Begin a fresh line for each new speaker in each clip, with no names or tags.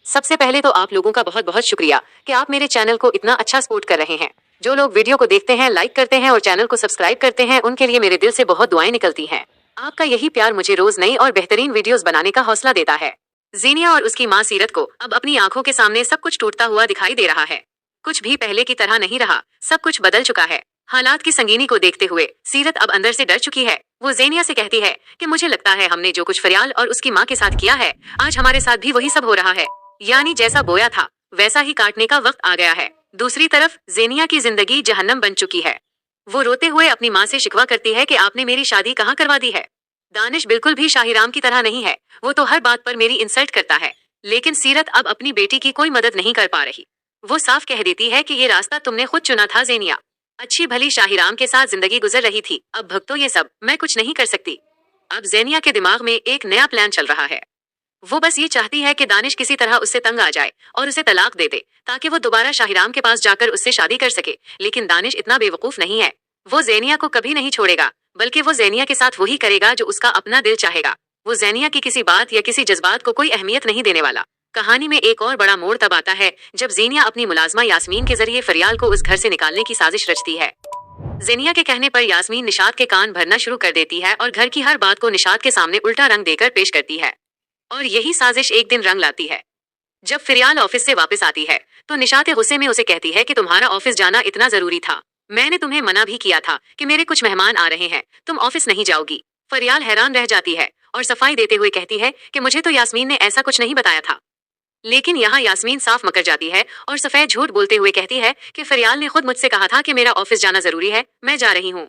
सबसे पहले तो आप लोगों का बहुत बहुत शुक्रिया कि आप मेरे चैनल को इतना अच्छा सपोर्ट कर रहे हैं। जो लोग वीडियो को देखते हैं, लाइक करते हैं और चैनल को सब्सक्राइब करते हैं, उनके लिए मेरे दिल से बहुत दुआएं निकलती हैं। आपका यही प्यार मुझे रोज नई और बेहतरीन वीडियोस बनाने का हौसला देता है। ज़ेनिया और उसकी माँ सीरत को अब अपनी आंखों के सामने सब कुछ टूटता हुआ दिखाई दे रहा है। कुछ भी पहले की तरह नहीं रहा, सब कुछ बदल चुका है। हालात की संगीनी को देखते हुए सीरत अब अंदर से डर चुकी है। वो ज़ेनिया से कहती है कि मुझे लगता है हमने जो कुछ फरियाल और उसकी माँ के साथ किया है, आज हमारे साथ भी वही सब हो रहा है। यानी जैसा बोया था वैसा ही काटने का वक्त आ गया है। दूसरी तरफ ज़ेनिया की जिंदगी जहन्नम बन चुकी है। वो रोते हुए अपनी माँ से शिकवा करती है कि आपने मेरी शादी कहाँ करवा दी है। दानिश बिल्कुल भी शाहिराम की तरह नहीं है, वो तो हर बात पर मेरी इंसल्ट करता है। लेकिन सीरत अब अपनी बेटी की कोई मदद नहीं कर पा रही। वो साफ कह देती है कि ये रास्ता तुमने खुद चुना था ज़ेनिया। अच्छी भली शाहिराम के साथ जिंदगी गुजर रही थी, अब भुगतो ये सब, मैं कुछ नहीं कर सकती। अब ज़ेनिया के दिमाग में एक नया प्लान चल रहा है। वो बस ये चाहती है कि दानिश किसी तरह उससे तंग आ जाए और उसे तलाक दे दे, ताकि वो दोबारा शाहिराम के पास जाकर उससे शादी कर सके। लेकिन दानिश इतना बेवकूफ नहीं है। वो ज़ेनिया को कभी नहीं छोड़ेगा, बल्कि वो ज़ेनिया के साथ वही करेगा जो उसका अपना दिल चाहेगा। वो ज़ेनिया की किसी बात या किसी जज्बात को कोई अहमियत नहीं देने वाला। कहानी में एक और बड़ा मोड़ तब आता है जब ज़ेनिया अपनी मुलाजमा यास्मीन के जरिए फरियाल को उस घर से निकालने की साजिश रचती है। ज़ेनिया के कहने पर यास्मीन निशात के कान भरना शुरू कर देती है और घर की हर बात को निशात के सामने उल्टा रंग देकर पेश करती है। और यही साजिश एक दिन रंग लाती है। जब फरियाल ऑफिस से वापस आती है तो निशात गुस्से में उसे कहती है कि तुम्हारा ऑफिस जाना इतना जरूरी था। मैंने तुम्हें मना भी किया था कि मेरे कुछ मेहमान आ रहे हैं, तुम ऑफिस नहीं जाओगी। फरियाल हैरान रह जाती है और सफाई देते हुए कहती है कि मुझे तो यास्मीन ने ऐसा कुछ नहीं बताया था। लेकिन यहाँ यास्मीन साफ मकर जाती है और सफेद झूठ बोलते हुए कहती है कि फरियाल ने खुद मुझसे कहा था कि मेरा ऑफिस जाना जरूरी है, मैं जा रही हूँ।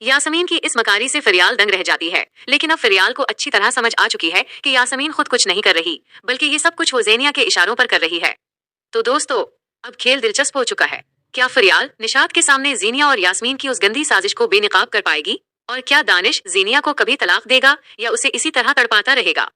यास्मीन की इस मकारी से फरियाल दंग रह जाती है, लेकिन अब फरियाल को अच्छी तरह समझ आ चुकी है कि यास्मीन खुद कुछ नहीं कर रही, बल्कि ये सब कुछ वो ज़ेनिया के इशारों पर कर रही है। तो दोस्तों, अब खेल दिलचस्प हो चुका है। क्या फरियाल निशात के सामने ज़ेनिया और यास्मीन की उस गंदी साजिश को बेनकाब कर पाएगी? और क्या दानिश ज़ेनिया को कभी तलाक देगा या उसे इसी तरह तड़पाता रहेगा?